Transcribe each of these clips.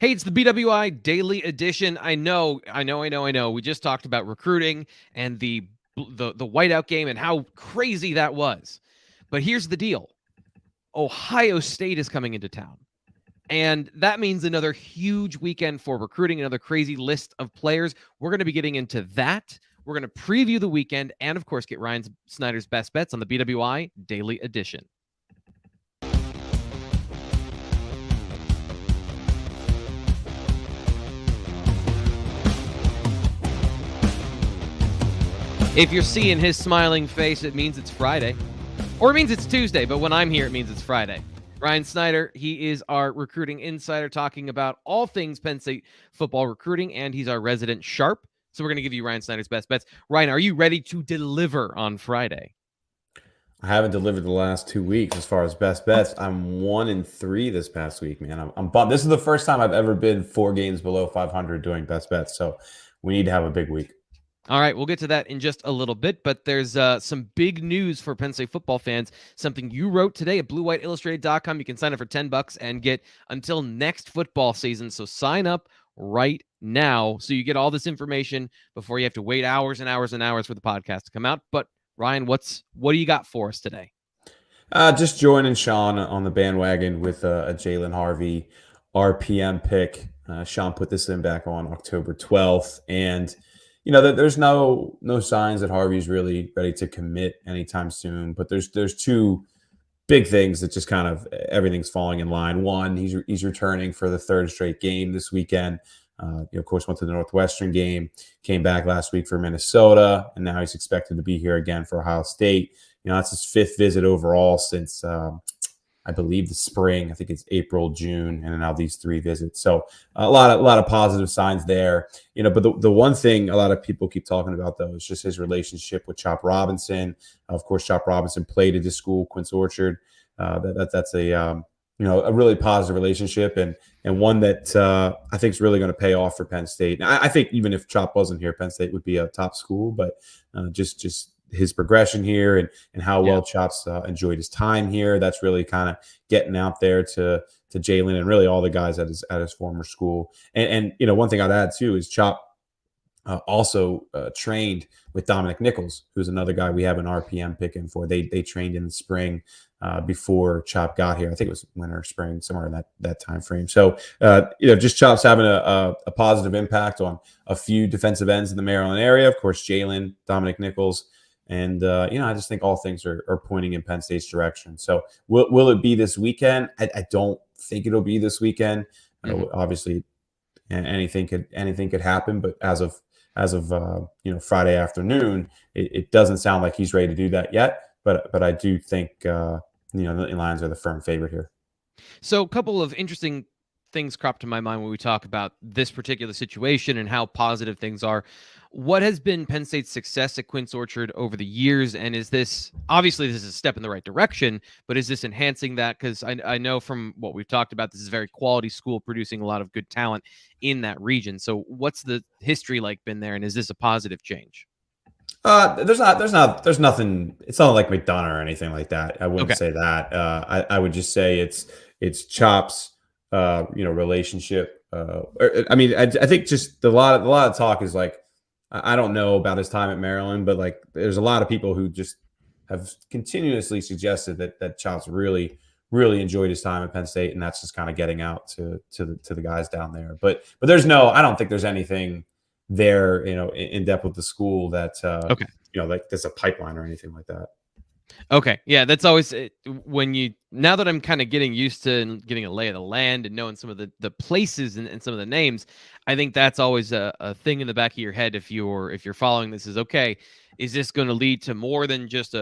Hey, it's the BWI Daily Edition. I know. We just talked about recruiting and the whiteout game and how crazy that was. But here's the deal. Ohio State is coming into town. And that means another huge weekend for recruiting, another crazy list of players. We're going to be getting into that. We're going to preview the weekend and, of course, get Ryan Snyder's best bets on the BWI Daily Edition. If you're seeing his smiling face, it means it's Friday. Or it means it's Tuesday, but when I'm here, it means it's Friday. Ryan Snyder, he is our recruiting insider talking about all things Penn State football recruiting, and he's our resident sharp. So we're going to give you Ryan Snyder's best bets. Ryan, are you ready to deliver on Friday? I haven't delivered the last 2 weeks as far as best bets. I'm 1-3 this past week, man. I'm bummed. This is the first time I've ever been 4 games below 500 doing best bets. So we need to have a big week. All right, we'll get to that in just a little bit, but there's some big news for Penn State football fans, something you wrote today at BlueWhiteIllustrated.com. You can sign up for $10 and get until next football season, so sign up right now so you get all this information before you have to wait hours and hours and hours for the podcast to come out. But, Ryan, what do you got for us today? Just joining Sean on the bandwagon with a Jaylen Harvey RPM pick. Sean put this in back on October 12th, and there's no signs that Harvey's really ready to commit anytime soon. But there's two big things that just kind of everything's falling in line. One, he's returning for the third straight game this weekend. Of course, went to the Northwestern game, came back last week for Minnesota, and now he's expected to be here again for Ohio State. That's his 5th visit overall since I believe the spring. I think it's April, June, and now these 3 visits. So a lot of positive signs there. But the one thing a lot of people keep talking about though is just his relationship with Chop Robinson. Of course, Chop Robinson played at his school, Quince Orchard. That's a really positive relationship and one that I think is really going to pay off for Penn State. Now, I think even if Chop wasn't here, Penn State would be a top school, but just his progression here and how well Chop's enjoyed his time here. That's really kind of getting out there to Jaylen and really all the guys at his former school. And one thing I'd add too is Chop also trained with Dominic Nichols, who's another guy we have an RPM pick in for. They trained in the spring before Chop got here. I think it was winter, spring, somewhere in that time frame. So just Chop's having a positive impact on a few defensive ends in the Maryland area. Of course, Jaylen, Dominic Nichols. And, I just think all things are pointing in Penn State's direction. So will it be this weekend? I don't think it'll be this weekend. Obviously, anything could happen. But as of Friday afternoon, it doesn't sound like he's ready to do that yet. But I do think, the Lions are the firm favorite here. So a couple of interesting things crop to my mind when we talk about this particular situation and how positive things are. What has been Penn State's success at Quince Orchard over the years? And is this, obviously this is a step in the right direction, but is this enhancing that? Because I know from what we've talked about, this is a very quality school producing a lot of good talent in that region. So what's the history like been there? And is this a positive change? There's nothing. It's not like McDonough or anything like that. I wouldn't say that. I would just say it's Chop's, relationship. I think just a lot of talk is like, I don't know about his time at Maryland, but like there's a lot of people who just have continuously suggested that Chop's really, really enjoyed his time at Penn State, and that's just kind of getting out to the guys down there. But I don't think there's anything there, in depth with the school that like there's a pipeline or anything like that. Okay. Yeah, that's always now that I'm kind of getting used to getting a lay of the land and knowing some of the places and some of the names, I think that's always a thing in the back of your head if you're following this is, okay, is this going to lead to more than just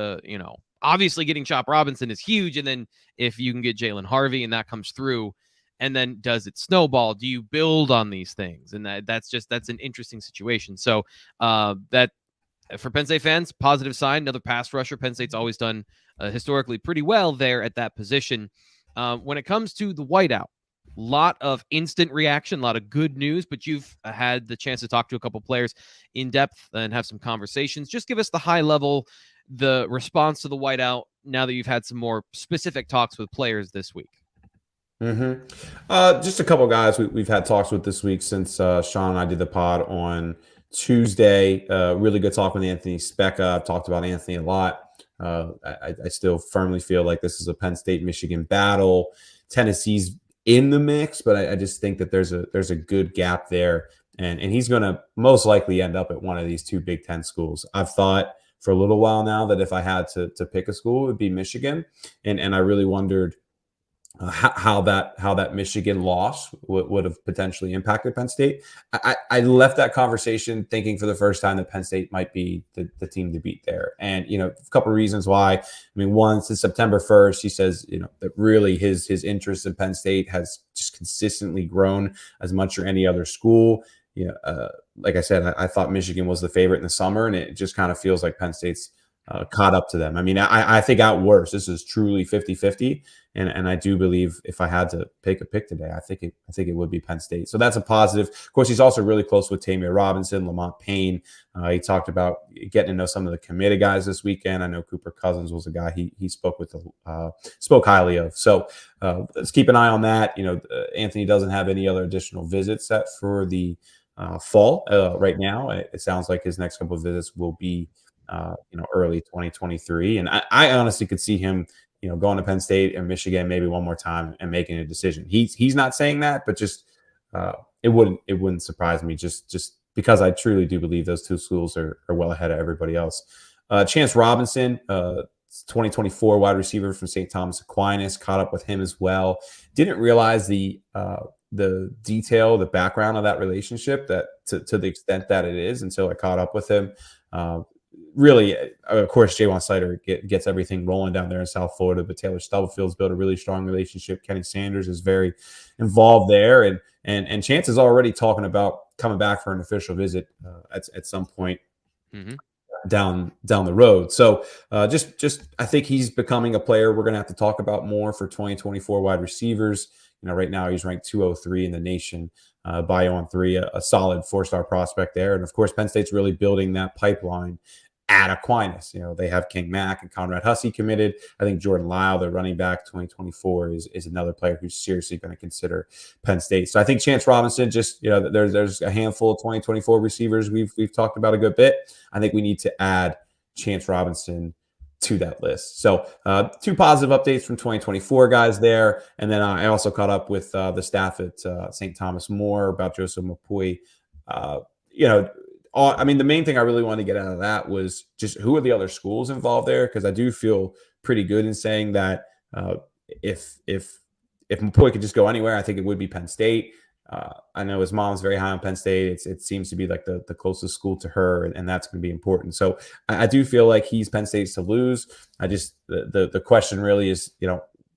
obviously getting Chop Robinson is huge. And then if you can get Jaylen Harvey and that comes through, and then does it snowball? Do you build on these things? And that's an interesting situation. So that, for Penn State fans, positive sign, another pass rusher. Penn State's always done historically pretty well there at that position. When it comes to the whiteout, a lot of instant reaction, a lot of good news, but you've had the chance to talk to a couple players in depth and have some conversations. Just give us the high level, the response to the whiteout now that you've had some more specific talks with players this week. Just a couple guys we've had talks with this week since Sean and I did the pod on Tuesday. Really good talk with Anthony Speca. I've talked about Anthony a lot. I still firmly feel like this is a Penn State Michigan battle. Tennessee's in the mix, but I just think that there's a good gap there, and he's going to most likely end up at one of these two Big Ten schools. I've thought for a little while now that if I had to pick a school, it would be Michigan, and I really wondered how that Michigan loss would have potentially impacted Penn State. I left that conversation thinking for the first time that Penn State might be the team to beat there. And, a couple of reasons why. I mean, one, since September 1st, he says, that really his interest in Penn State has just consistently grown as much as any other school. Like I said, I thought Michigan was the favorite in the summer, and it just kind of feels like Penn State's caught up to them. I mean, I think at worst, this is truly 50-50. And I do believe if I had to pick a pick today, I think it would be Penn State. So that's a positive. Of course, he's also really close with Tamir Robinson, Lamont Payne. He talked about getting to know some of the committed guys this weekend. I know Cooper Cousins was a guy he spoke highly of. So let's keep an eye on that. Anthony doesn't have any other additional visits set for the fall right now. It sounds like his next couple of visits will be early 2023. And I honestly could see him, going to Penn State and Michigan maybe one more time and making a decision. He's not saying that, but just it wouldn't surprise me just because I truly do believe those two schools are well ahead of everybody else. Chance Robinson, 2024 wide receiver from St. Thomas Aquinas, caught up with him as well. Didn't realize the detail, the background of that relationship that to the extent that it is until I caught up with him. Really, of course, Jaylen Snyder gets everything rolling down there in South Florida, but Taylor Stubblefield's built a really strong relationship. Kenny Sanders is very involved there, and Chance is already talking about coming back for an official visit at some point down the road. So just I think he's becoming a player we're going to have to talk about more for 2024 wide receivers. Right now he's ranked 203 in the nation. Bio on 3, a solid 4-star prospect there. And of course, Penn State's really building that pipeline at Aquinas. They have King Mack and Conrad Hussey committed. I think Jordan Lyle, the running back 2024, is another player who's seriously going to consider Penn State. So I think Chance Robinson, just there's a handful of 2024 receivers we've talked about a good bit. I think we need to add Chance Robinson to that list. So 2 positive updates from 2024 guys there. And then I also caught up with the staff at St. Thomas More about Joseph Mupoyi. The main thing I really wanted to get out of that was just who are the other schools involved there, because I do feel pretty good in saying that if Mupoyi could just go anywhere, I think it would be Penn State. I know his mom's very high on Penn State. It seems to be like the closest school to her, and that's going to be important. So I do feel like he's Penn State's to lose. I just the question really is,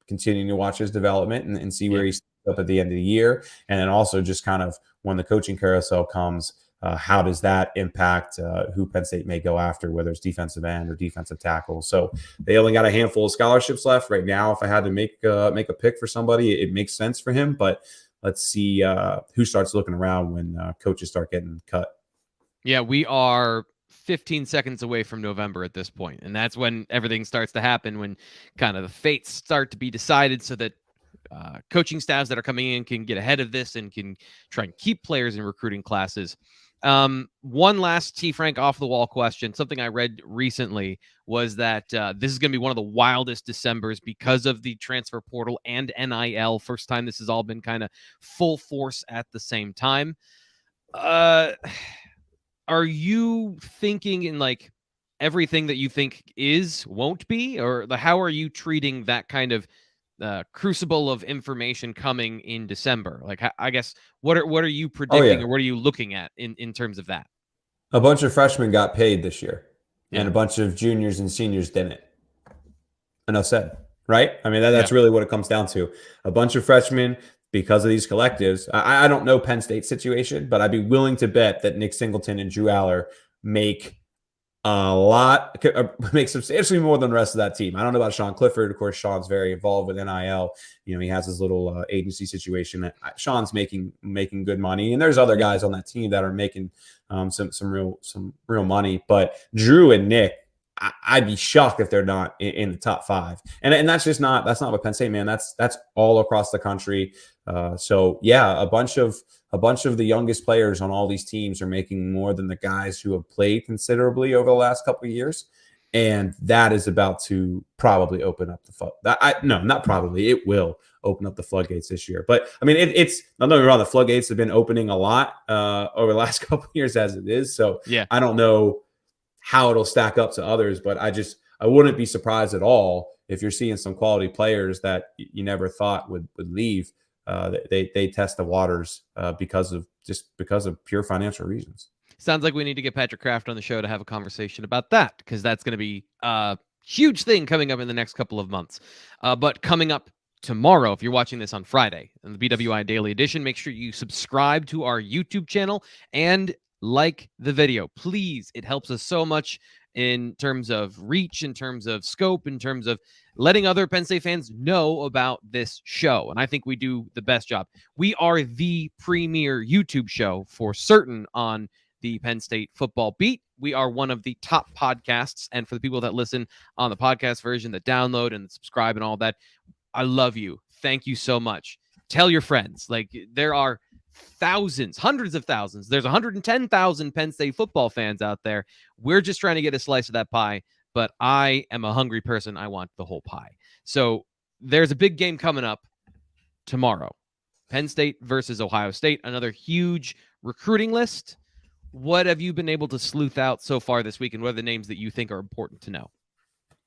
continuing to watch his development and see where he's up at the end of the year, and then also just kind of when the coaching carousel comes, how does that impact who Penn State may go after, whether it's defensive end or defensive tackle. So they only got a handful of scholarships left right now. If I had to make a pick for somebody, it makes sense for him, but let's see who starts looking around when coaches start getting cut. Yeah, we are 15 seconds away from November at this point, and that's when everything starts to happen, when kind of the fates start to be decided so that coaching staffs that are coming in can get ahead of this and can try and keep players in recruiting classes. One last T-Frank off-the-wall question. Something I read recently was that this is going to be one of the wildest Decembers because of the transfer portal and NIL. First time this has all been kind of full force at the same time. Are you thinking in like everything that you think won't be, or how are you treating that kind of crucible of information coming in December? Like, I guess what are you predicting, or what are you looking at in terms of that? A bunch of freshmen got paid this year, and a bunch of juniors and seniors didn't. Enough said, right? I mean, that's really what it comes down to. A bunch of freshmen, because of these collectives. I don't know Penn State's situation, but I'd be willing to bet that Nick Singleton and Drew Aller make substantially more than the rest of that team. I don't know about Sean Clifford. Of course, Sean's very involved with NIL. He has his little agency situation. Sean's making good money, and there's other guys on that team that are making some real money. But Drew and Nick, I'd be shocked if they're not in the top 5. And that's not what Penn State, man. That's all across the country. So yeah, a bunch of the youngest players on all these teams are making more than the guys who have played considerably over the last couple of years. And that is about to probably open up not probably, it will open up the floodgates this year. But I mean, it's not get me wrong, the floodgates have been opening a lot over the last couple of years as it is. So yeah, I don't know how it'll stack up to others, but I wouldn't be surprised at all if you're seeing some quality players that you never thought would leave. They test the waters because of pure financial reasons. Sounds like we need to get Patrick Kraft on the show to have a conversation about that, because that's going to be a huge thing coming up in the next couple of months. But coming up tomorrow, if you're watching this on Friday, in the BWI Daily Edition, make sure you subscribe to our YouTube channel and like the video. Please, it helps us so much in terms of reach, in terms of scope, in terms of letting other Penn State fans know about this show. And I think we do the best job. We are the premier YouTube show for certain on the Penn State football beat. We are one of the top podcasts. And for the people that listen on the podcast version, that download and subscribe and all that, I love you. Thank you so much. Tell your friends. Like, there are thousands, hundreds of thousands. There's 110,000 Penn State football fans out there. We're just trying to get a slice of that pie, but I am a hungry person. I want the whole pie. So there's a big game coming up tomorrow. Penn State versus Ohio State, another huge recruiting list. What have you been able to sleuth out so far this week, and what are the names that you think are important to know?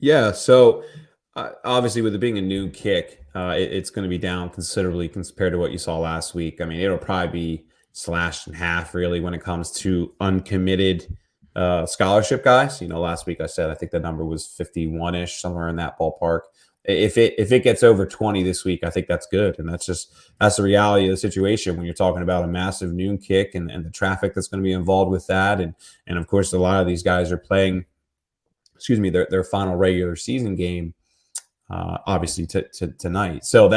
Yeah, so obviously with it being a new kick, it's going to be down considerably compared to what you saw last week. I mean, it'll probably be slashed in half, really, when it comes to uncommitted scholarship guys. Last week I said I think the number was 51-ish, somewhere in that ballpark. If it gets over 20 this week, I think that's good. And that's the reality of the situation when you're talking about a massive noon kick and the traffic that's going to be involved with that. And of course, a lot of these guys are playing, their final regular season game, obviously tonight. So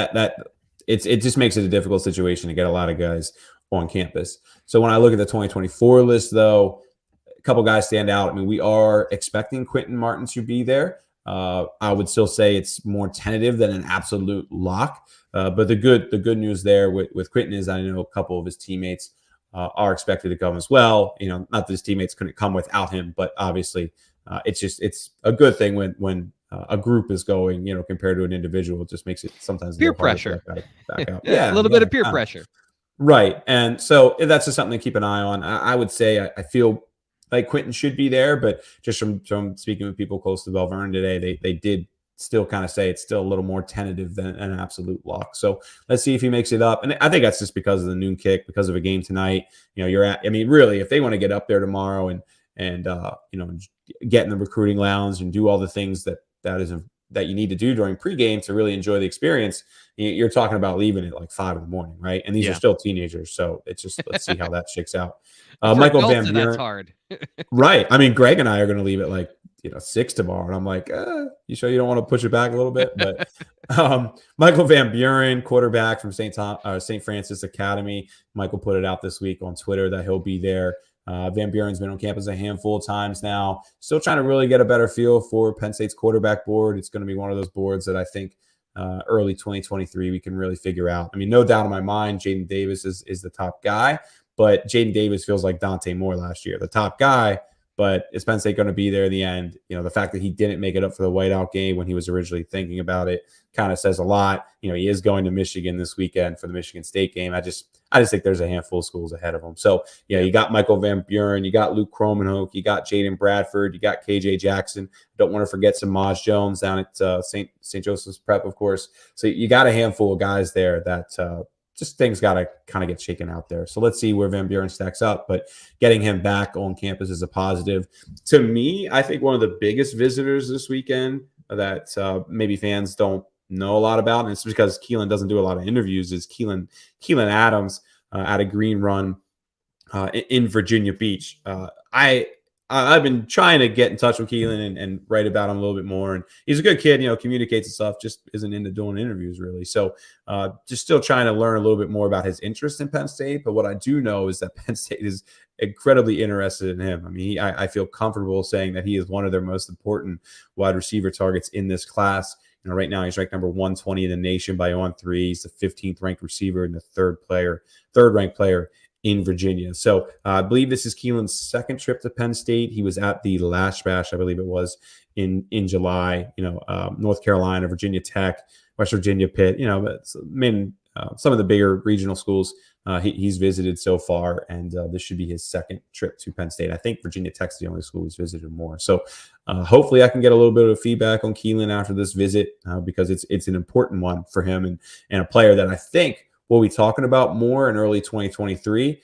it just makes it a difficult situation to get a lot of guys on campus. So when I look at the 2024 list, though, a couple guys stand out. I mean, we are expecting Quinton Martin to be there. I would still say it's more tentative than an absolute lock. But the good news there with Quinton is I know a couple of his teammates are expected to come as well. Not that his teammates couldn't come without him, but obviously it's a good thing when a group is going, compared to an individual. It just makes it sometimes peer pressure. Back out. Yeah, a little bit of peer pressure. Right. And so that's just something to keep an eye on. I would say I feel like Quinton should be there, but just from speaking with people close to Belle Vernon today, they did still kind of say it's still a little more tentative than an absolute lock. So let's see if he makes it up. And I think that's just because of the noon kick, because of a game tonight. Really, if they want to get up there tomorrow and get in the recruiting lounge and do all the things that you need to do during pregame to really enjoy the experience, you're talking about leaving at like 5 a.m, right? And these are still teenagers. So it's just, let's see how that shakes out. Michael Van Buren. That's hard. Right. I mean, Greg and I are going to leave at 6 tomorrow. And I'm like, you sure you don't want to push it back a little bit? But Michael Van Buren, quarterback from St. Francis Academy. Michael put it out this week on Twitter that he'll be there. Van Buren's been on campus a handful of times now. Still trying to really get a better feel for Penn State's quarterback board. It's going to be one of those boards that I think early 2023 we can really figure out. I mean, no doubt in my mind, Jaden Davis is the top guy, but Jaden Davis feels like Dante Moore last year, the top guy. But is Penn State going to be there in the end? The fact that he didn't make it up for the whiteout game when he was originally thinking about it kind of says a lot. He is going to Michigan this weekend for the Michigan State game. I just think there's a handful of schools ahead of him. So, you got Michael Van Buren, you got Luke Kromenhoek, you got Jaden Bradford, you got KJ Jackson. Don't want to forget some Maj Jones down at St. Joseph's Prep, of course. So you got a handful of guys there that just things got to kind of get shaken out there. So let's see where Van Buren stacks up. But getting him back on campus is a positive. To me, I think one of the biggest visitors this weekend that maybe fans don't know a lot about, and it's because Keelan doesn't do a lot of interviews, is Keelan Adams at a Green Run in Virginia Beach. I've been trying to get in touch with Keelan and write about him a little bit more. And he's a good kid, communicates and stuff, just isn't into doing interviews really. So just still trying to learn a little bit more about his interest in Penn State. But what I do know is that Penn State is incredibly interested in him. I mean, I feel comfortable saying that he is one of their most important wide receiver targets in this class. Right now he's ranked number 120 in the nation by On3. He's the 15th ranked receiver and the third ranked player in Virginia. So I believe this is Keelan's second trip to Penn State. He was at the Lash Bash, I believe it was, in July. North Carolina, Virginia Tech, West Virginia, Pitt. Some of the bigger regional schools he's visited so far, and this should be his second trip to Penn State. I think Virginia Tech's the only school he's visited more. So hopefully I can get a little bit of feedback on Keelan after this visit because it's an important one for him and a player that I think we'll be talking about more in early 2023.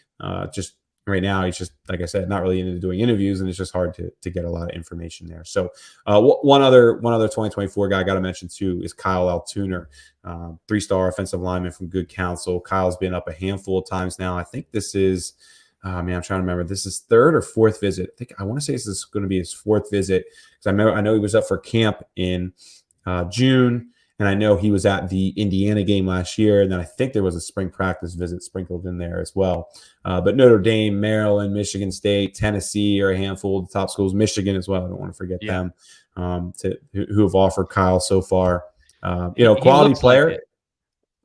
Just right now, he's just, like I said, not really into doing interviews, and it's just hard to get a lot of information there. So one other 2024 guy I got to mention too is Kyle Altuner, 3-star offensive lineman from Good Counsel. Kyle's been up a handful of times now. I think this is, I'm trying to remember. This is third or fourth visit. I want to say this is going to be his fourth visit because I know he was up for camp in June. And I know he was at the Indiana game last year. And then I think there was a spring practice visit sprinkled in there as well. But Notre Dame, Maryland, Michigan State, Tennessee are a handful of the top schools. Michigan as well. I don't want to forget them who have offered Kyle so far. Quality player.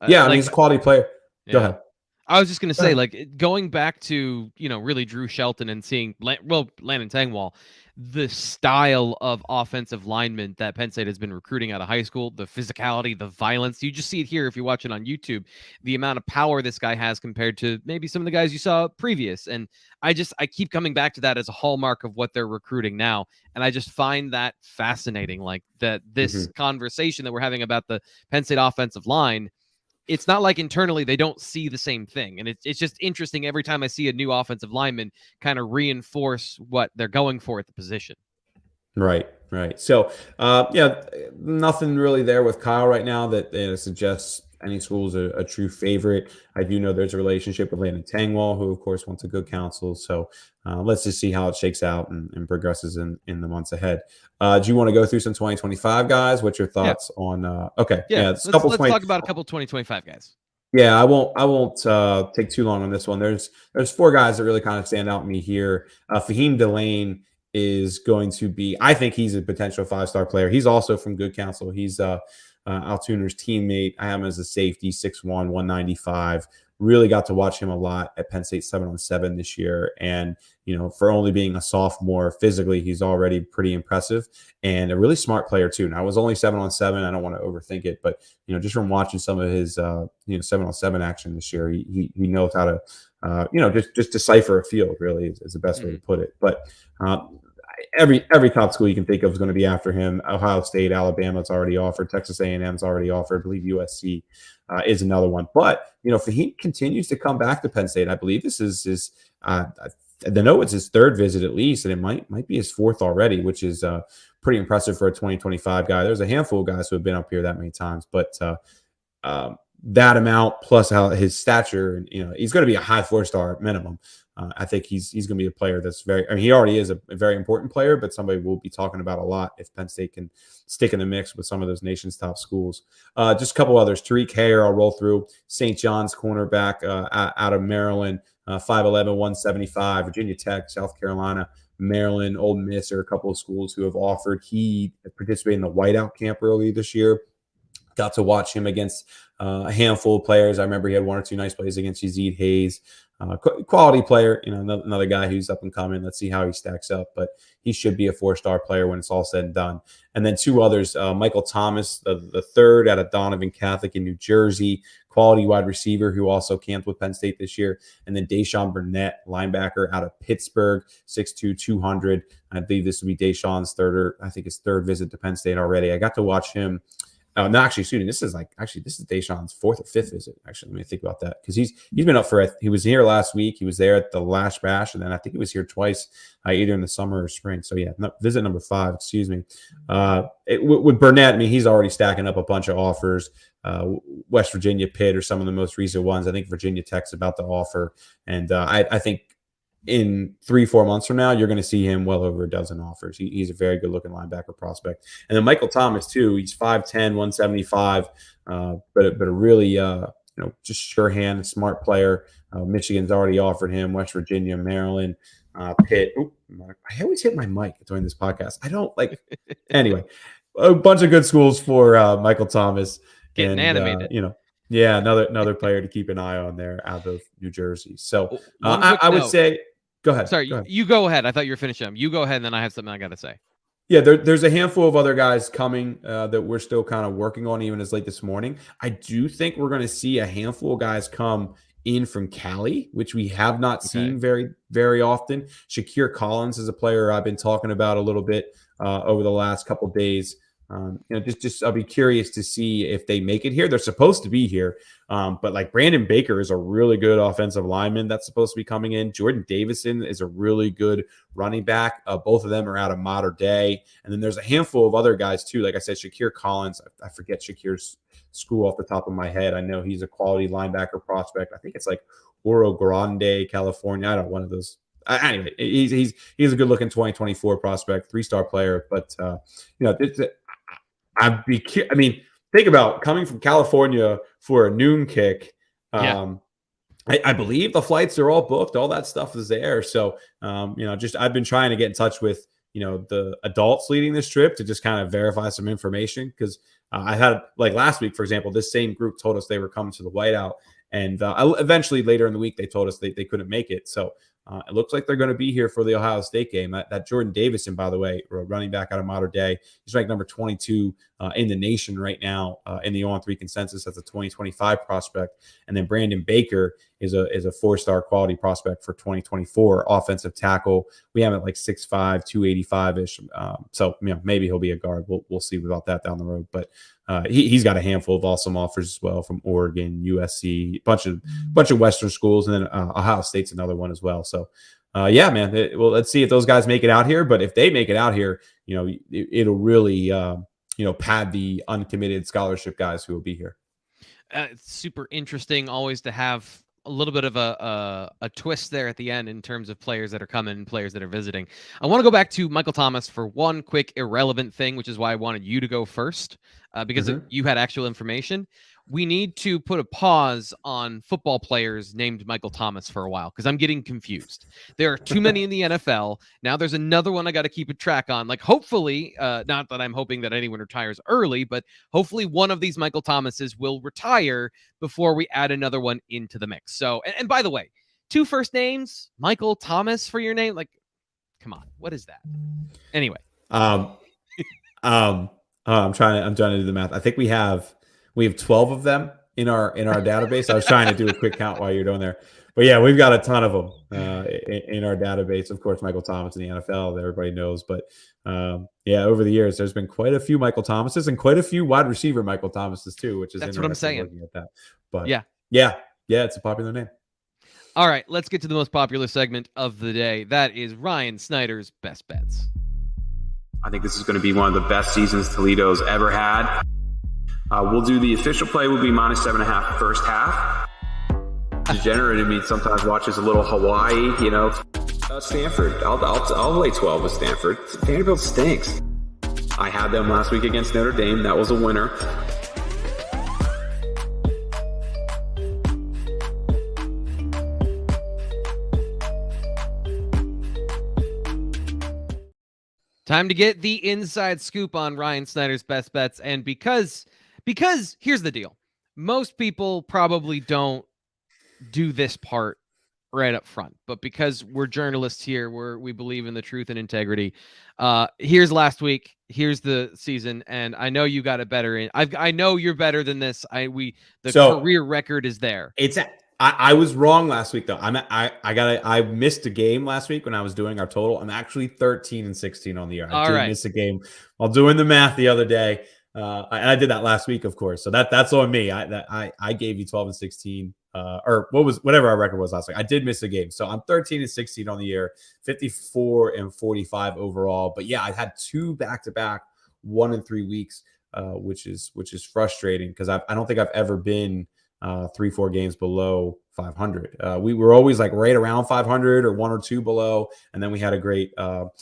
He's a quality player. Go ahead. I was just going to say, going back to, really Drew Shelton and seeing, Landon Tangwall, the style of offensive lineman that Penn State has been recruiting out of high school, the physicality, the violence. You just see it here if you watch it on YouTube, the amount of power this guy has compared to maybe some of the guys you saw previous. And I keep coming back to that as a hallmark of what they're recruiting now. And I just find that fascinating, this conversation that we're having about the Penn State offensive line. It's not like internally they don't see the same thing. And it's just interesting every time I see a new offensive lineman kind of reinforce what they're going for at the position. Right. So, nothing really there with Kyle right now that suggests any school is a true favorite. I do know there's a relationship with Landon Tangwall, who, of course, wants a Good Counsel. So let's just see how it shakes out and progresses in the months ahead. Do you want to go through some 2025 guys? What's your thoughts on okay. Let's talk about a couple 2025 guys. Yeah, I won't take too long on this one. There's 4 guys that really kind of stand out to me here. Fahim Delane is going to be, I think he's a potential 5-star player. He's also from Good Counsel. He's Altuner's teammate. I have him as a safety, 6'1", 195. Really got to watch him a lot at Penn State 7-on-7 this year. And, for only being a sophomore, physically, he's already pretty impressive and a really smart player too. Now, it was only 7-on-7. I don't want to overthink it, but, just from watching some of his, 7-on-7 action this year, he knows how to, just decipher a field really is the best way to put it. But, every top school you can think of is going to be after him. Ohio State, Alabama's already offered. Texas A&M's already offered. I believe USC is another one. But, Fahim continues to come back to Penn State. I believe this is his it's his third visit at least, and it might be his fourth already, which is pretty impressive for a 2025 guy. There's a handful of guys who have been up here that many times, but that amount plus how his stature, and he's going to be a high 4-star minimum. I think he's going to be a player that's he already is a very important player, but somebody we'll be talking about a lot if Penn State can stick in the mix with some of those nation's top schools. Just a couple others. Tariq Hare, I'll roll through. St. John's cornerback out of Maryland, 5'11", 175. Virginia Tech, South Carolina, Maryland, Ole Miss are a couple of schools who have offered. He participated in the whiteout camp early this year. Got to watch him against a handful of players. I remember he had 1 or 2 nice plays against Yazid Hayes. Quality player, another guy who's up and coming. Let's see how he stacks up, but he should be a 4-star player when it's all said and done. And then 2 others, Michael Thomas, the third out of Donovan Catholic in New Jersey, quality wide receiver who also camped with Penn State this year. And then Deshaun Burnett, linebacker out of Pittsburgh, 6'2", 200. I believe this will be Deshaun's his third visit to Penn State already. I got to watch him. No, actually, shooting. This is Deshaun's 4th or 5th visit. Actually, let me think about that because he's been up for. He was here last week. He was there at the Lash Bash, and then I think he was here twice, either in the summer or spring. So yeah, visit number 5. Excuse me. With Burnett, he's already stacking up a bunch of offers. West Virginia, Pitt are some of the most recent ones. I think Virginia Tech's about to offer, and I think in 3-4 months from now, you're going to see him well over a dozen offers. He's a very good looking linebacker prospect. And then Michael Thomas too. He's 5'10", 175, but a really just sure hand, smart player. Michigan's already offered him. West Virginia, Maryland, Pitt. Ooh, I always hit my mic during this podcast. I don't like. Anyway, a bunch of good schools for Michael Thomas. Getting animated. Yeah, another player to keep an eye on there out of New Jersey. So I would say, go ahead. Sorry, you go ahead. I thought you were finishing. You go ahead, and then I have something I got to say. Yeah, there's a handful of other guys coming that we're still kind of working on, even as late this morning. I do think we're going to see a handful of guys come in from Cali, which we have not seen very, very often. Shakir Collins is a player I've been talking about a little bit over the last couple of days. Just I'll be curious to see if they make it here. They're supposed to be here, but like Brandon Baker is a really good offensive lineman that's supposed to be coming in. Jordan Davison is a really good running back. Both of them are out of Mater Dei, and then there's a handful of other guys too. Like I said, Shakir Collins. I forget Shakir's school off the top of my head. I know he's a quality linebacker prospect. I think it's like Oro Grande, California. I don't know, one of those. Anyway, he's a good looking 2024 prospect, 3-star player, but think about coming from California for a noon kick. I believe the flights are all booked. All that stuff is there. So, I've been trying to get in touch with, the adults leading this trip to just kind of verify some information. Because I had, like last week, for example, this same group told us they were coming to the Whiteout. And eventually later in the week, they told us they couldn't make it. So it looks like they're going to be here for the Ohio State game. That Jordan Davison, by the way, running back out of Mater Dei, he's ranked number 22 in the nation right now in the on-3 consensus as a 2025 prospect. And then Brandon Baker is a 4-star quality prospect for 2024 offensive tackle. We have it like 6'5", 285-ish. So maybe he'll be a guard. We'll see about that down the road. But he's got a handful of awesome offers as well from Oregon, USC, bunch of Western schools, and then Ohio State's another one as well. So, man. Let's see if those guys make it out here. But if they make it out here, it'll really pad the uncommitted scholarship guys who will be here. It's super interesting always to have a little bit of a twist there at the end in terms of players that are coming and players that are visiting. I want to go back to Michael Thomas for one quick irrelevant thing, which is why I wanted you to go first, because you had actual information. We need to put a pause on football players named Michael Thomas for a while because I'm getting confused. There are too many in the NFL. Now there's another one I got to keep a track on. Like hopefully, not that I'm hoping that anyone retires early, but hopefully one of these Michael Thomases will retire before we add another one into the mix. So, and by the way, 2 first names, Michael Thomas for your name. Like, come on, what is that? Anyway. I'm trying to do the math. I think we have 12 of them in our database. I was trying to do a quick count while you're doing there. But yeah, we've got a ton of them in our database. Of course, Michael Thomas in the NFL that everybody knows. But over the years, there's been quite a few Michael Thomases and quite a few wide receiver Michael Thomases too, which is that's what I'm saying. Looking at that. But yeah, it's a popular name. All right, let's get to the most popular segment of the day. That is Ryan Snyder's Best Bets. I think this is going to be one of the best seasons Toledo's ever had. We'll do the official play will be -7.5 first half. Degenerate in me sometimes watches a little Hawaii, Stanford. I'll lay 12 with Stanford. Vanderbilt stinks. I had them last week against Notre Dame. That was a winner. Time to get the inside scoop on Ryan Snyder's Best Bets. And because here's the deal. Most people probably don't do this part right up front, but because we're journalists here, we believe in the truth and integrity. Here's last week. Here's the season. And I know you got it better in. I know you're better than this. Career record is there. I was wrong last week though. I missed a game last week when I was doing our total. I'm actually 13-16 on the year. I did miss a game while doing the math the other day. I did that last week, of course. So that's on me. I gave you 12-16, or whatever our record was last week. I did miss a game, so I'm 13-16 on the year, 54-45 overall. But yeah, I had 2 back-to-back 1 and 3 weeks, which is frustrating because I don't think I've ever been 3-4 games below 500. We were always like right around 500 or 1 or 2 below. And then we had a great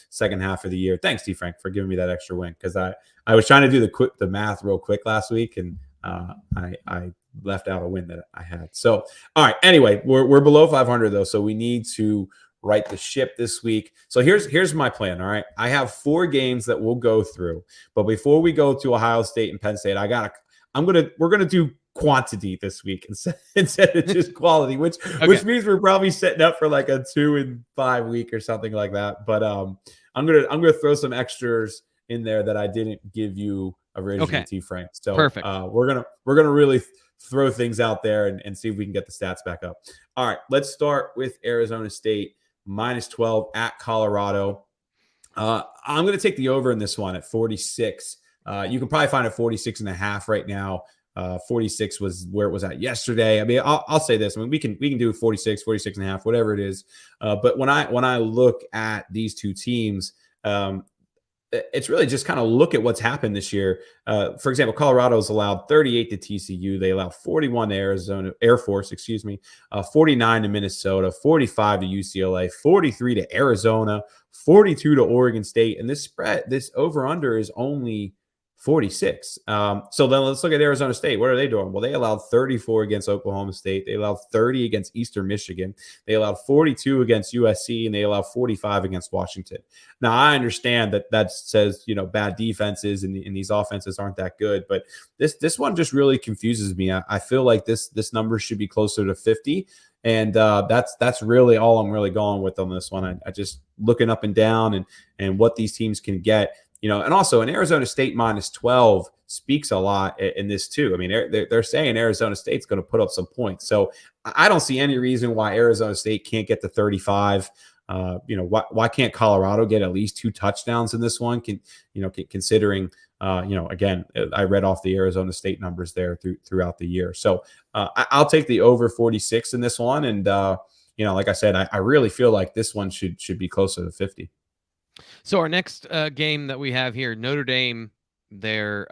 second half of the year. Thanks, T-Frank, for giving me that extra win, because I was trying to do the math real quick last week, and I left out a win that I had. So, all right. Anyway, we're below 500 though, so we need to right the ship this week. So here's my plan. All right, I have 4 games that we'll go through, but before we go to Ohio State and Penn State, we're gonna do quantity this week instead of just quality, which means we're probably setting up for like a 2-5 week or something like that. But I'm gonna throw some extras in there that I didn't give you originally, T-Frank. So perfect. We're gonna really throw things out there and see if we can get the stats back up. All right, let's start with Arizona State -12 at Colorado. I'm going to take the over in this one at 46. You can probably find it 46.5 right now. 46 was where it was at yesterday. I mean, I'll say this. I mean, we can do 46, 46.5, whatever it is. But when I look at these two teams, it's really just kind of look at what's happened this year. For example, Colorado's allowed 38 to TCU. They allowed 41 to Air Force, 49 to Minnesota, 45 to UCLA, 43 to Arizona, 42 to Oregon State. And this over-under is only 46. So then let's look at Arizona State. What are they doing? Well, they allowed 34 against Oklahoma State. They allowed 30 against Eastern Michigan. They allowed 42 against USC, and they allowed 45 against Washington. Now, I understand that says, bad defenses and these offenses aren't that good, but this one just really confuses me. I feel like this number should be closer to 50. And that's really all I'm really going with on this one. I just looking up and down and what these teams can get. And also an Arizona State -12 speaks a lot in this too. I mean, they're saying Arizona State's going to put up some points. So I don't see any reason why Arizona State can't get to 35. Why can't Colorado get at least 2 touchdowns in this one? Considering, again, I read off the Arizona State numbers there throughout the year. So I'll take the over 46 in this one. And, like I said, I really feel like this one should be closer to 50. So our next game that we have here, Notre Dame, they're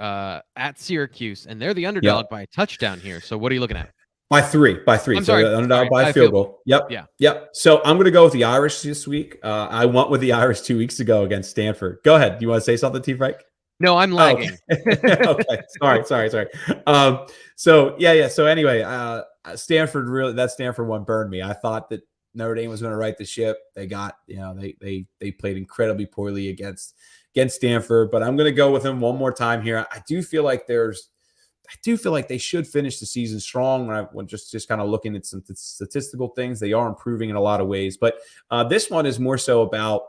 at Syracuse, and they're the underdog by a touchdown here. So what are you looking at? By three. I'm sorry, the underdog by a field goal. Yep. Yeah. Yep. So I'm going to go with the Irish this week. I went with the Irish 2 weeks ago against Stanford. Go ahead. Do you want to say something, T-Frank? No, I'm lagging. Okay. Sorry. So anyway, Stanford one burned me. I thought that Notre Dame was going to right the ship. They got, they played incredibly poorly against Stanford, but I'm going to go with them one more time here. I do feel like they should finish the season strong. When just kind of looking at some statistical things, they are improving in a lot of ways, but this one is more so about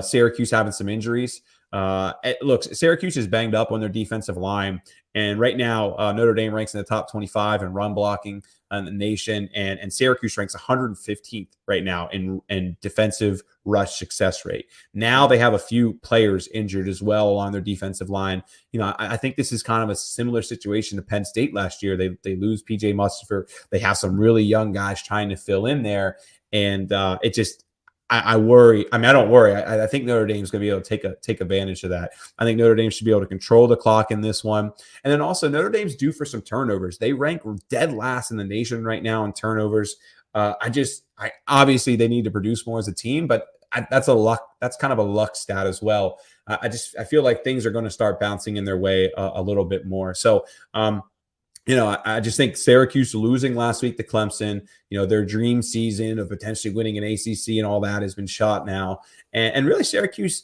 Syracuse having some injuries. Look, Syracuse is banged up on their defensive line, and right now Notre Dame ranks in the top 25 in run blocking in the nation, and Syracuse ranks 115th right now in defensive rush success rate. Now they have a few players injured as well along their defensive line. I think this is kind of a similar situation to Penn State last year. They lose PJ Mustipher. They have some really young guys trying to fill in there, and it just. I worry. I mean, I don't worry. I think Notre Dame's going to be able to take advantage of that. I think Notre Dame should be able to control the clock in this one. And then also Notre Dame's due for some turnovers. They rank dead last in the nation right now in turnovers. Obviously they need to produce more as a team, but that's kind of a luck stat as well. I feel like things are going to start bouncing in their way a little bit more. So, I just think Syracuse losing last week to Clemson, their dream season of potentially winning an ACC and all that has been shot now. And really Syracuse,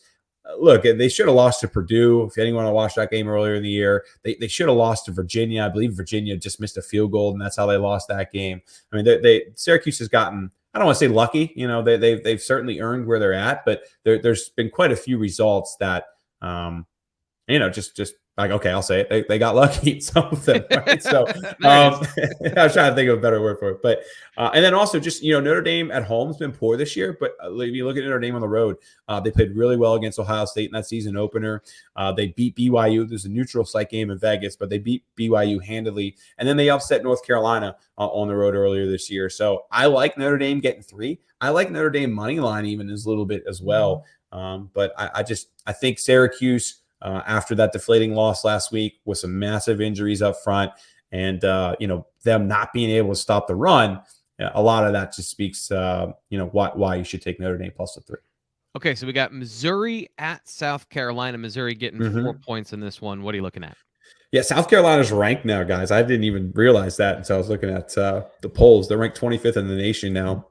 look, they should have lost to Purdue. If anyone watched that game earlier in the year, they should have lost to Virginia. I believe Virginia just missed a field goal, and that's how they lost that game. I mean, Syracuse has gotten, I don't want to say lucky, they've certainly earned where they're at, but there's been quite a few results that, just like, okay, I'll say it. They got lucky, some of them, right? So I was trying to think of a better word for it. But and then also just, Notre Dame at home has been poor this year. But if you look at Notre Dame on the road, they played really well against Ohio State in that season opener. They beat BYU. There's a neutral site game in Vegas, but they beat BYU handily. And then they upset North Carolina on the road earlier this year. So I like Notre Dame getting 3. I like Notre Dame money line even as a little bit as well. But I think Syracuse, after that deflating loss last week with some massive injuries up front and, them not being able to stop the run, a lot of that just speaks, why you should take Notre Dame plus the 3. Okay, so we got Missouri at South Carolina. Missouri getting 4 points in this one. What are you looking at? Yeah, South Carolina's ranked now, guys. I didn't even realize that until I was looking at the polls. They're ranked 25th in the nation now.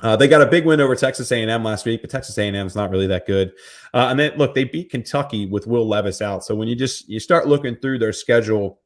They got a big win over Texas A&M last week, but Texas A&M is not really that good. And then, look, they beat Kentucky with Will Levis out. So when you start looking through their schedule,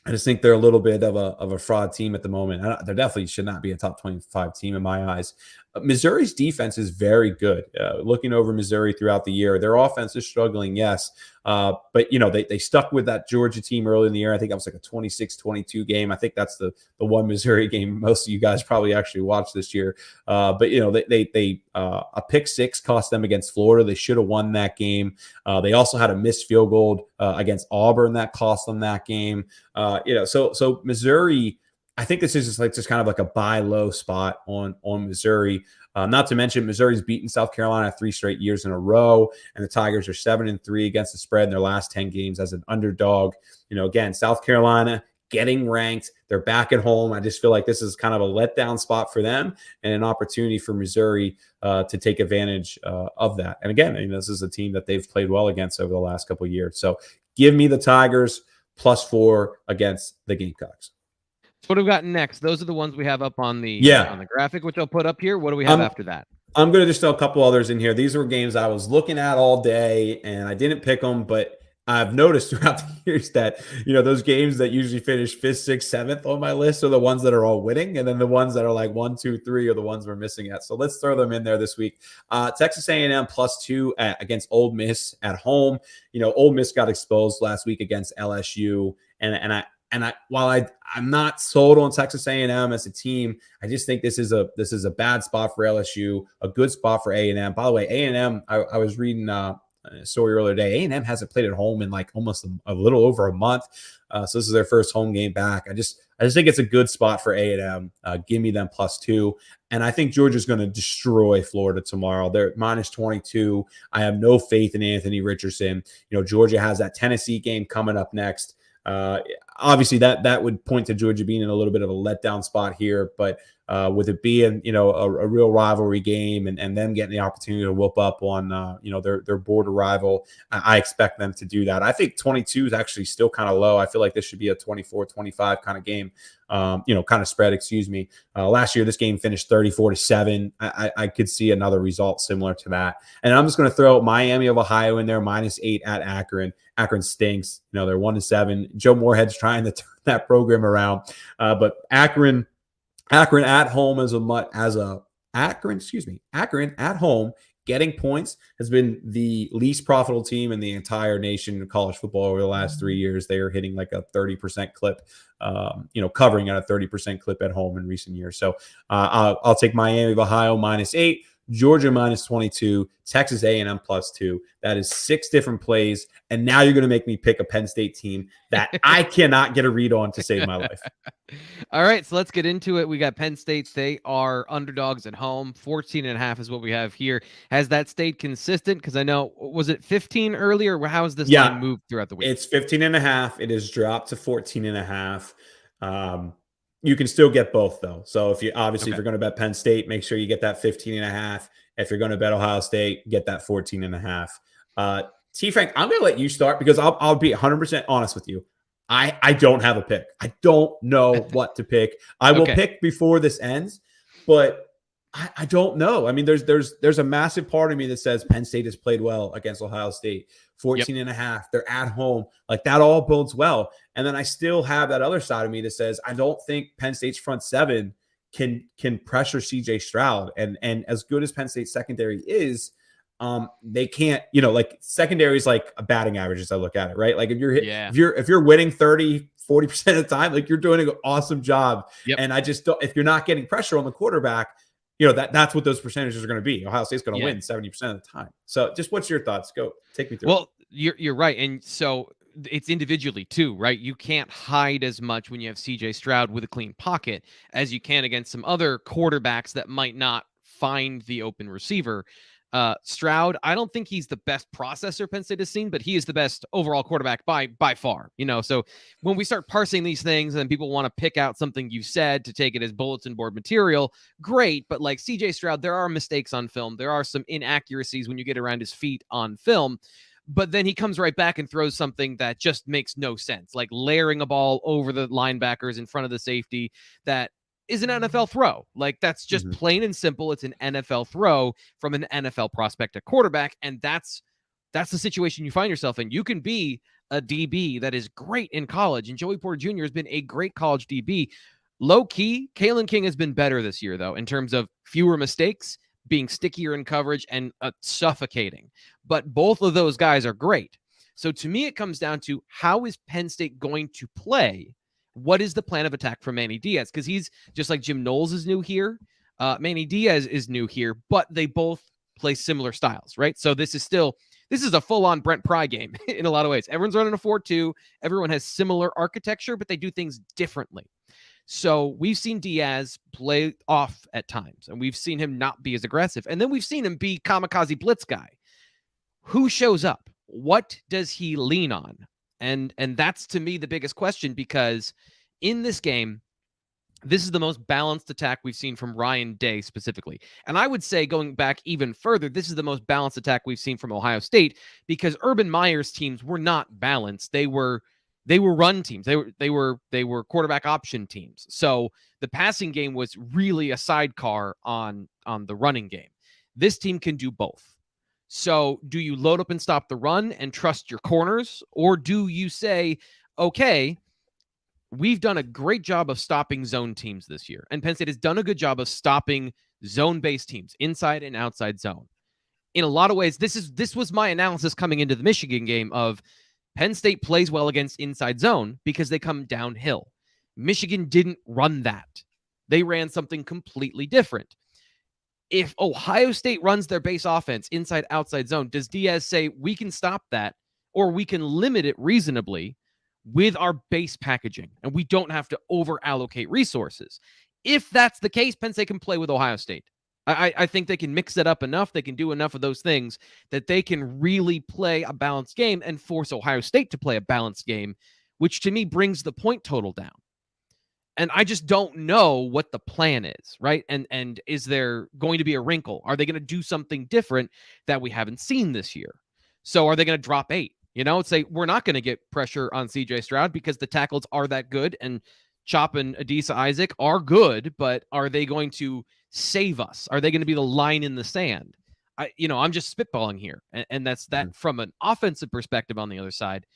I just think they're a little bit of a fraud team at the moment. They definitely should not be a top 25 team in my eyes. Missouri's defense is very good. Looking over Missouri throughout the year, their offense is struggling, yes. But, they stuck with that Georgia team early in the year. I think that was like a 26-22 game. I think that's the one Missouri game most of you guys probably actually watched this year. But, a pick six cost them against Florida. They should have won that game. They also had a missed field goal against Auburn that cost them that game. So Missouri, I think this is just kind of like a buy low spot on Missouri. Not to mention Missouri's beaten South Carolina 3 straight years in a row, and the Tigers are 7-3 against the spread in their last 10 games as an underdog. Again, South Carolina getting ranked. They're back at home. I just feel like this is kind of a letdown spot for them and an opportunity for Missouri to take advantage of that. And again, this is a team that they've played well against over the last couple of years. So give me the Tigers +4 against the Gamecocks. So what do we got next? Those are the ones we have up on the graphic, which I'll put up here. What do we have after that? I'm going to just throw a couple others in here. These were games I was looking at all day, and I didn't pick them, but I've noticed throughout the years that, those games that usually finish 5th, 6th, 7th on my list are the ones that are all winning, and then the ones that are like 1, 2, 3 are the ones we're missing at. So let's throw them in there this week. Texas A&M +2 against Ole Miss at home. Ole Miss got exposed last week against LSU, and while I'm not sold on Texas A&M as a team, I just think this is a bad spot for LSU, a good spot for A&M. By the way, A&M, I was reading a story earlier today. A&M hasn't played at home in like almost a little over a month, so this is their first home game back. I just think it's a good spot for A&M. Give me them +2, and I think Georgia's going to destroy Florida tomorrow. They're -22. I have no faith in Anthony Richardson. Georgia has that Tennessee game coming up next. Obviously that would point to Georgia being in a little bit of a letdown spot here, but with it being, a real rivalry game and them getting the opportunity to whoop up on, their border rival, I expect them to do that. I think 22 is actually still kind of low. I feel like this should be a 24-25 kind of game, kind of spread, excuse me. Last year, this game finished 34-7. I could see another result similar to that. And I'm just going to throw Miami of Ohio in there, -8 at Akron. Akron stinks. They're 1-7. Joe Moorhead's trying to turn that program around. But Akron at home Akron at home getting points has been the least profitable team in the entire nation in college football over the last 3 years. They are hitting like a 30% clip, covering at a 30% clip at home in recent years. So I'll take Miami of Ohio -8. Georgia -22, Texas A&M +2. That is 6 different plays. And now you're going to make me pick a Penn State team that I cannot get a read on to save my life. All right, so let's get into it. We got Penn State. They are underdogs at home. 14.5 is what we have here. Has that stayed consistent? Because I know, was it 15 earlier? How has this line moved throughout the week? It's 15.5. It has dropped to 14.5. You can still get both, though. So if you're going to bet Penn State, make sure you get that 15.5. If you're going to bet Ohio State, get that 14.5. T-Frank, I'm going to let you start because I'll be 100% honest with you. I don't have a pick. I don't know what to pick. I will pick before this ends, but I don't know. I mean, there's a massive part of me that says Penn State has played well against Ohio State. 14.5. They're at home. Like that all bodes well. And then I still have that other side of me that says I don't think Penn State's front seven can pressure CJ Stroud. And as good as Penn State's secondary is, they can't, like secondary is like a batting average as I look at it, right? Like if you're winning 30-40% of the time, like you're doing an awesome job. And I just don't, if you're not getting pressure on the quarterback, that's what those percentages are going to be. Ohio State's going to win 70% of the time. So just what's your thoughts? Go take me through. Well, you're right. And so it's individually too, right? You can't hide as much when you have CJ Stroud with a clean pocket as you can against some other quarterbacks that might not find the open receiver. Stroud, I don't think he's the best processor Penn State has seen, but he is the best overall quarterback by far. So when we start parsing these things and people want to pick out something you've said to take it as bulletin board material, great. But like CJ Stroud, there are mistakes on film. There are some inaccuracies when you get around his feet on film. But then he comes right back and throws something that just makes no sense, like layering a ball over the linebackers in front of the safety that is an NFL throw. Like, that's just plain and simple. It's an NFL throw from an NFL prospect at quarterback, and that's the situation you find yourself in. You can be a DB that is great in college, and Joey Porter Jr. has been a great college DB. Low-key, Kalen King has been better this year, though, in terms of fewer mistakes, being stickier in coverage, and suffocating. But both of those guys are great. So to me, it comes down to, how is Penn State going to play? What is the plan of attack for Manny Diaz? Because he's just like Jim Knowles is new here. Manny Diaz is new here, but they both play similar styles, right? So this is a full-on Brent Pry game in a lot of ways. Everyone's running a 4-2. Everyone has similar architecture, but they do things differently. So we've seen Diaz play off at times, and we've seen him not be as aggressive. And then we've seen him be kamikaze blitz guy. Who shows up? What does he lean on? And that's, to me, the biggest question, because in this game, this is the most balanced attack we've seen from Ryan Day specifically. And I would say, going back even further, this is the most balanced attack we've seen from Ohio State, because Urban Meyer's teams were not balanced. They were run teams. They were quarterback option teams. So the passing game was really a sidecar on the running game. This team can do both. So do you load up and stop the run and trust your corners? Or do you say, okay, we've done a great job of stopping zone teams this year, and Penn State has done a good job of stopping zone-based teams, inside and outside zone. In a lot of ways, this was my analysis coming into the Michigan game of Penn State plays well against inside zone because they come downhill. Michigan didn't run that. They ran something completely different. If Ohio State runs their base offense inside, outside zone, does Diaz say, we can stop that, or we can limit it reasonably with our base packaging, and we don't have to over-allocate resources? If that's the case, Penn State can play with Ohio State. I think they can mix it up enough. They can do enough of those things that they can really play a balanced game and force Ohio State to play a balanced game, which to me brings the point total down. And I just don't know what the plan is, right? And is there going to be a wrinkle? Are they going to do something different that we haven't seen this year? So are they going to drop 8? Say we're not going to get pressure on CJ Stroud because the tackles are that good, and Chop and Adisa Isaac are good, but are they going to save us? Are they going to be the line in the sand? I'm just spitballing here. And that's that from an offensive perspective. On the other side,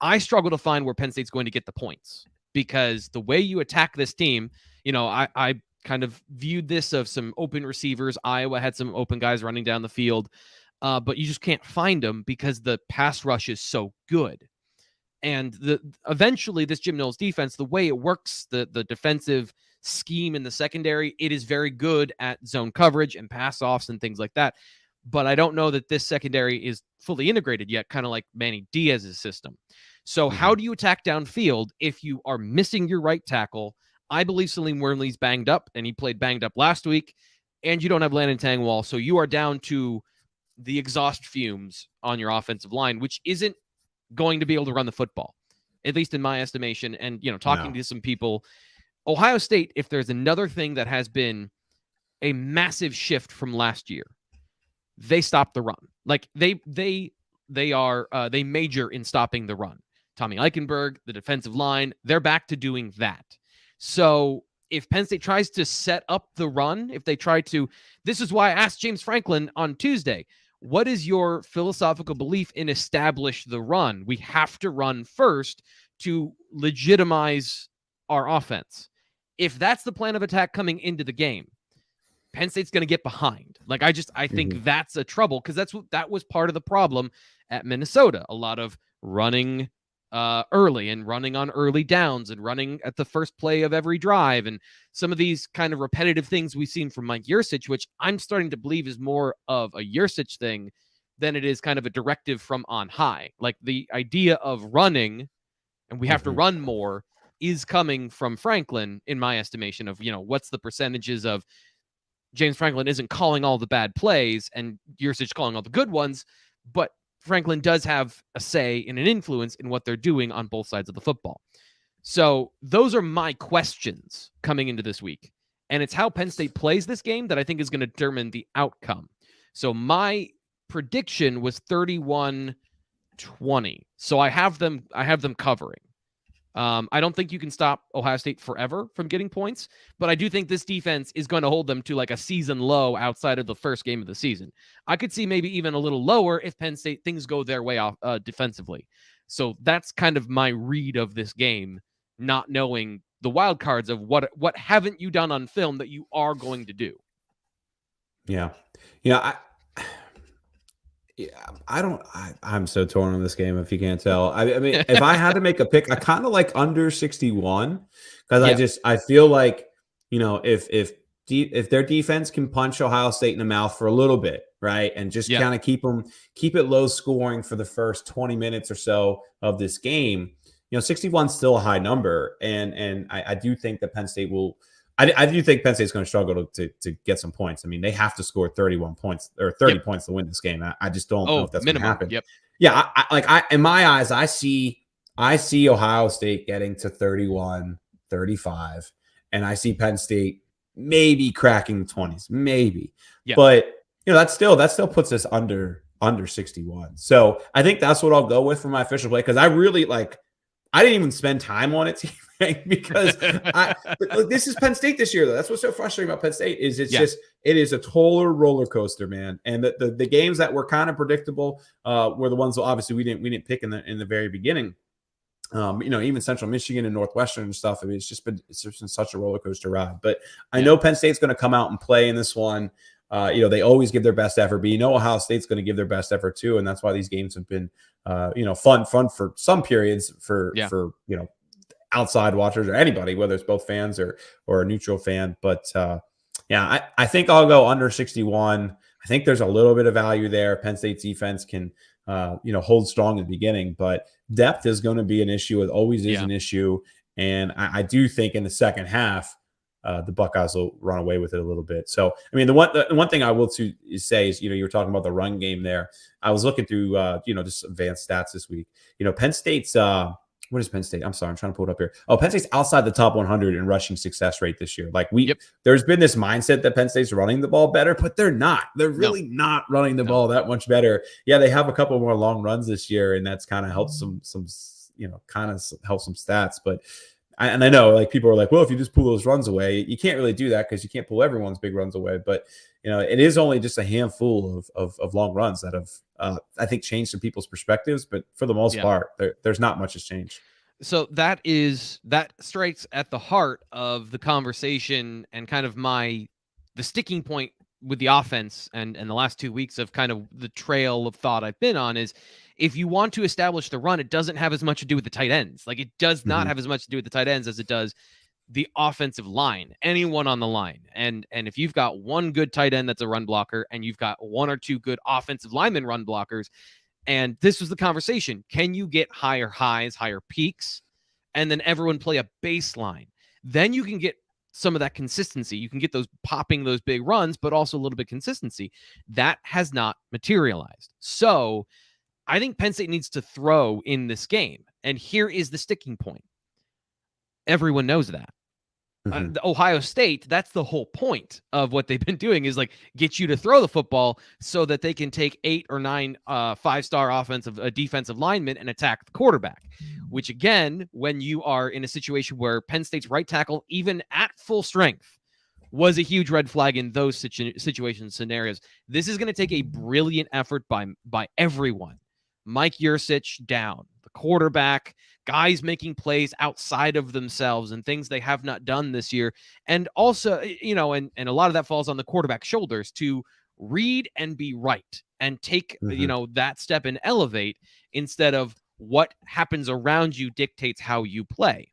I struggle to find where Penn State's going to get the points, because the way you attack this team, I kind of viewed this of some open receivers. Iowa had some open guys running down the field, but you just can't find them because the pass rush is so good. And eventually this Jim Knowles defense, the way it works, the defensive scheme in the secondary, it is very good at zone coverage and pass offs and things like that. But I don't know that this secondary is fully integrated yet, kind of like Manny Diaz's system. So how do you attack downfield if you are missing your right tackle? I believe Salim Wormley's banged up, and he played banged up last week, and you don't have Landon Tangwall. So you are down to the exhaust fumes on your offensive line, which isn't going to be able to run the football, at least in my estimation. And, talking to some people, Ohio State, if there's another thing that has been a massive shift from last year, they stop the run. Like they major in stopping the run. Tommy Eichenberg, the defensive line, they're back to doing that. So if Penn State tries to set up the run, this is why I asked James Franklin on Tuesday, what is your philosophical belief in establish the run? We have to run first to legitimize our offense. If that's the plan of attack coming into the game, Penn State's going to get behind. Like, I think that's a trouble, because that was part of the problem at Minnesota. A lot of running early and running on early downs and running at the first play of every drive, and some of these kind of repetitive things we've seen from Mike Yurcich, which I'm starting to believe is more of a Yurcich thing than it is kind of a directive from on high. Like, the idea of running, and we have to run more, is coming from Franklin, in my estimation, of, what's the percentages of James Franklin isn't calling all the bad plays and Yurcich calling all the good ones, but Franklin does have a say and an influence in what they're doing on both sides of the football. So those are my questions coming into this week. And it's how Penn State plays this game that I think is going to determine the outcome. So my prediction was 31-20. So I have them covering. I don't think you can stop Ohio State forever from getting points, but I do think this defense is going to hold them to like a season low outside of the first game of the season. I could see maybe even a little lower if Penn State things go their way off defensively. So that's kind of my read of this game, not knowing the wild cards of what haven't you done on film that you are going to do. Yeah. I'm so torn on this game, if you can't tell. I mean, if I had to make a pick, I kind of like under 61 because I feel like, if their defense can punch Ohio State in the mouth for a little bit, right, and just kind of keep it low scoring for the first 20 minutes or so of this game, 61 is still a high number, and I do think that Penn State will. I do think Penn State's going to struggle to get some points. I mean, they have to score 31 points or 30 points to win this game. I just don't know if that's going to happen. Yep. Yeah, I in my eyes, I see Ohio State getting to 31, 35, and I see Penn State maybe cracking the 20s, maybe. Yep. But that still puts us under 61. So I think that's what I'll go with for my official play because I really I didn't even spend time on it because this is Penn State this year, though. That's what's so frustrating about Penn State is it is a total roller coaster, man. And the games that were kind of predictable were the ones that obviously we didn't pick in the very beginning. Even Central Michigan and Northwestern and stuff. I mean, it's just been such a roller coaster ride. But I know Penn State's going to come out and play in this one. They always give their best effort, but Ohio State's going to give their best effort too, and that's why these games have been, fun for some periods for outside watchers or anybody, whether it's both fans or a neutral fan. But I think I'll go under 61. I think there's a little bit of value there. Penn State's defense can, hold strong in the beginning, but depth is going to be an issue. It always is an issue, and I do think in the second half. The Buckeyes will run away with it a little bit. So, I mean, the one thing I will say is, you were talking about the run game there. I was looking through, just advanced stats this week. Penn State's, what is Penn State? I'm sorry, I'm trying to pull it up here. Oh, Penn State's outside the top 100 in rushing success rate this year. There's been this mindset that Penn State's running the ball better, but they're not. They're really not running the ball that much better. Yeah, they have a couple more long runs this year, and that's kind of helped some help some stats, but. And I know people are like, well, if you just pull those runs away, you can't really do that because you can't pull everyone's big runs away. But, it is only just a handful of long runs that have, I think, changed some people's perspectives. But for the most part, there's not much has changed. So that strikes at the heart of the conversation and kind of the sticking point with the offense and the last 2 weeks of kind of the trail of thought I've been on is if you want to establish the run, it doesn't have as much to do with the tight ends. It does not have as much to do with the tight ends as it does the offensive line, anyone on the line. And if you've got one good tight end that's a run blocker and you've got one or two good offensive lineman run blockers, and this was the conversation, can you get higher highs, higher peaks, and then everyone play a baseline? Then you can get some of that consistency. You can get popping those big runs, but also a little bit consistency. That has not materialized. So I think Penn State needs to throw in this game. And here is the sticking point. Everyone knows that. The Ohio State, that's the whole point of what they've been doing is get you to throw the football so that they can take 8 or 9 5-star defensive linemen and attack the quarterback, which again, when you are in a situation where Penn State's right tackle, even at full strength, was a huge red flag in those situation scenarios. This is going to take a brilliant effort by everyone. Mike Yurcich down, the quarterback, guys making plays outside of themselves and things they have not done this year. And also, and a lot of that falls on the quarterback's shoulders to read and be right and take, that step and elevate instead of what happens around you dictates how you play.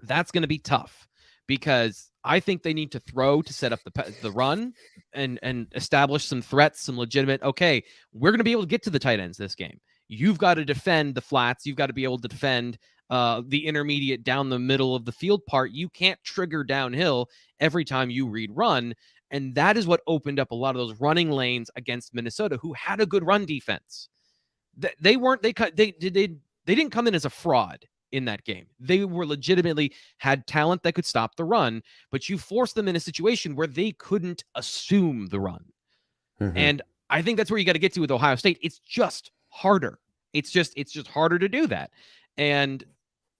That's going to be tough because I think they need to throw to set up the run and establish some threats, some legitimate, okay, we're going to be able to get to the tight ends this game. You've got to defend the flats. You've got to be able to defend the intermediate down the middle of the field part. You can't trigger downhill every time you read run. And that is what opened up a lot of those running lanes against Minnesota, who had a good run defense. They didn't come in as a fraud in that game. They were legitimately had talent that could stop the run, but you forced them in a situation where they couldn't assume the run. And I think that's where you got to get to with Ohio State. It's just harder. It's just harder to do that. And,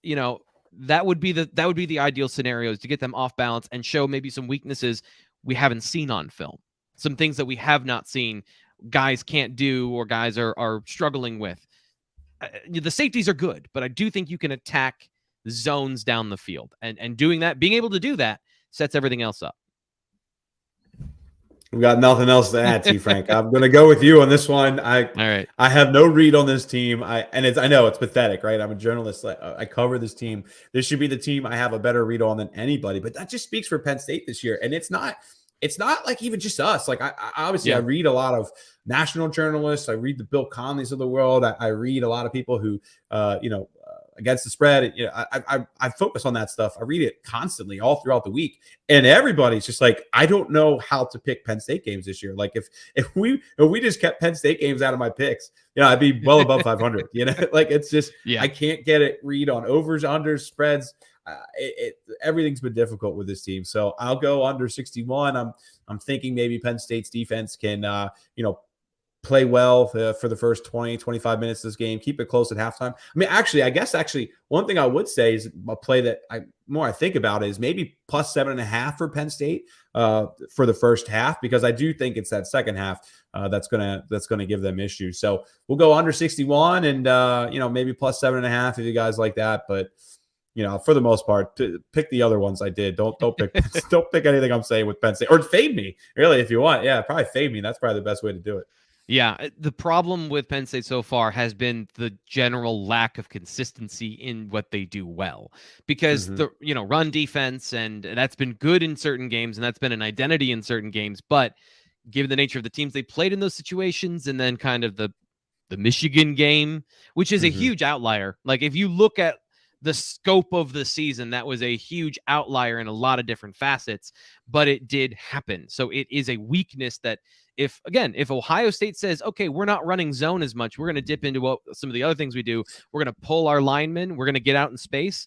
you know, that would be the ideal scenario, is to get them off balance and show maybe some weaknesses we haven't seen on film. Some things that we have not seen guys can't do, or guys are struggling with. The safeties are good, but I do think you can attack zones down the field. And doing that, being able to do that, sets everything else up. We got nothing else to add, T-Frank. I'm going to go with you on this one. All right. I have no read on this team. I know it's pathetic, right? I'm a journalist. I cover this team. This should be the team I have a better read on than anybody. But that just speaks for Penn State this year. And it's not like even just us. Like I obviously I read a lot of national journalists. I read the Bill Conleys of the world. I read a lot of people who, against the spread. You know, I focus on that stuff. I read it constantly all throughout the week, and everybody's just like, I don't know how to pick Penn State games this year. Like if we just kept Penn State games out of my picks, you know, I'd be well above 500. You know, like it's just I can't get it read on overs, unders, spreads. Everything's been difficult with this team, so I'll go under 61. I'm thinking maybe Penn State's defense can play well for the first 20-25 minutes of this game, keep it close at halftime. I mean, I guess one thing I would say is a play that I think about is maybe plus 7.5 for Penn State for the first half, because I do think it's that second half that's gonna give them issues. So we'll go under 61 and maybe plus 7.5 if you guys like that, but. You know, for the most part, pick the other ones I did. Don't pick don't pick anything I'm saying with Penn State, or fade me, really, if you want. Yeah, probably fade me. That's probably the best way to do it. Yeah, the problem with Penn State so far has been the general lack of consistency in what they do well, because the run defense, and that's been good in certain games, and that's been an identity in certain games. But given the nature of the teams they played in those situations, and then kind of the Michigan game, which is a huge outlier. Like if you look at the scope of the season, that was a huge outlier in a lot of different facets, but it did happen. So it is a weakness that if Ohio State says, okay, we're not running zone as much, we're going to dip into some of the other things we do, we're going to pull our linemen, we're going to get out in space.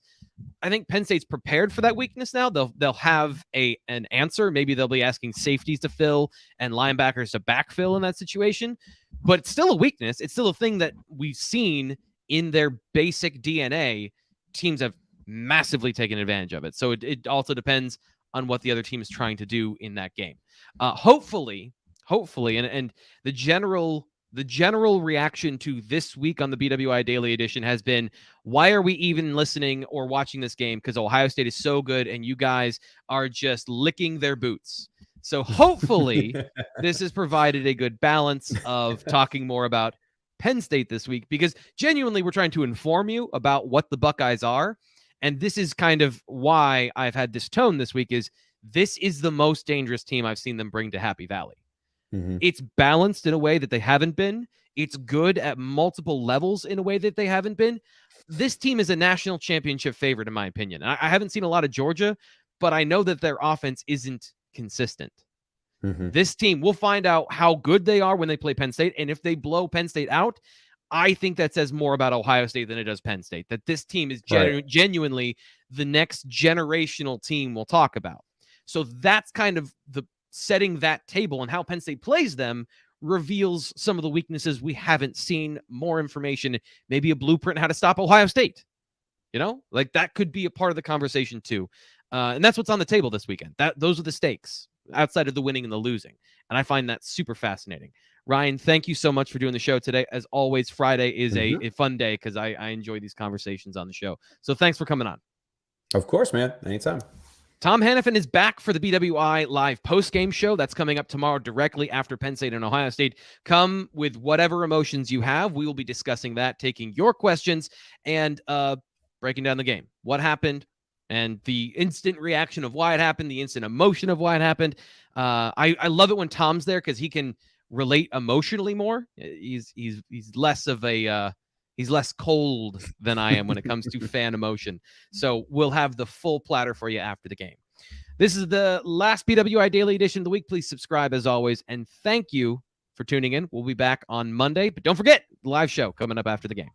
I think Penn State's prepared for that weakness now. They'll have an answer. Maybe they'll be asking safeties to fill and linebackers to backfill in that situation, but it's still a weakness. It's still a thing that we've seen in their basic DNA. Teams have massively taken advantage of it. So it also depends on what the other team is trying to do in that game. Hopefully, and the general reaction to this week on the BWI Daily Edition has been, why are we even listening or watching this game? Because Ohio State is so good and you guys are just licking their boots. So hopefully this has provided a good balance of talking more about Penn State this week, because genuinely we're trying to inform you about what the Buckeyes are. And this is kind of why I've had this tone this week, is this is the most dangerous team I've seen them bring to Happy Valley. It's balanced in a way that they haven't been. It's good at multiple levels in a way that they haven't been. This team is a national championship favorite, in my opinion. I haven't seen a lot of Georgia, but I know that their offense isn't consistent. This team, we'll find out how good they are when they play Penn State. And if they blow Penn State out, I think that says more about Ohio State than it does Penn State. That this team is genuinely the next generational team we'll talk about. So that's kind of the setting that table, and how Penn State plays them reveals some of the weaknesses we haven't seen. More information, maybe a blueprint how to stop Ohio State. You know, like that could be a part of the conversation too. And that's what's on the table this weekend. Those are the stakes, outside of the winning and the losing. And I find that super fascinating. Ryan, thank you so much for doing the show today. As always, Friday is a fun day because I enjoy these conversations on the show. So thanks for coming on. Of course, man. Anytime. Tom Hannafin is back for the BWI live post-game show. That's coming up tomorrow directly after Penn State and Ohio State. Come with whatever emotions you have. We will be discussing that, taking your questions, and breaking down the game. What happened? And the instant reaction of why it happened, the instant emotion of why it happened. I love it when Tom's there because he can relate emotionally more. He's less of a he's less cold than I am when it comes to fan emotion. So we'll have the full platter for you after the game. This is the last BWI Daily Edition of the week. Please subscribe as always, and thank you for tuning in. We'll be back on Monday, but don't forget the live show coming up after the game.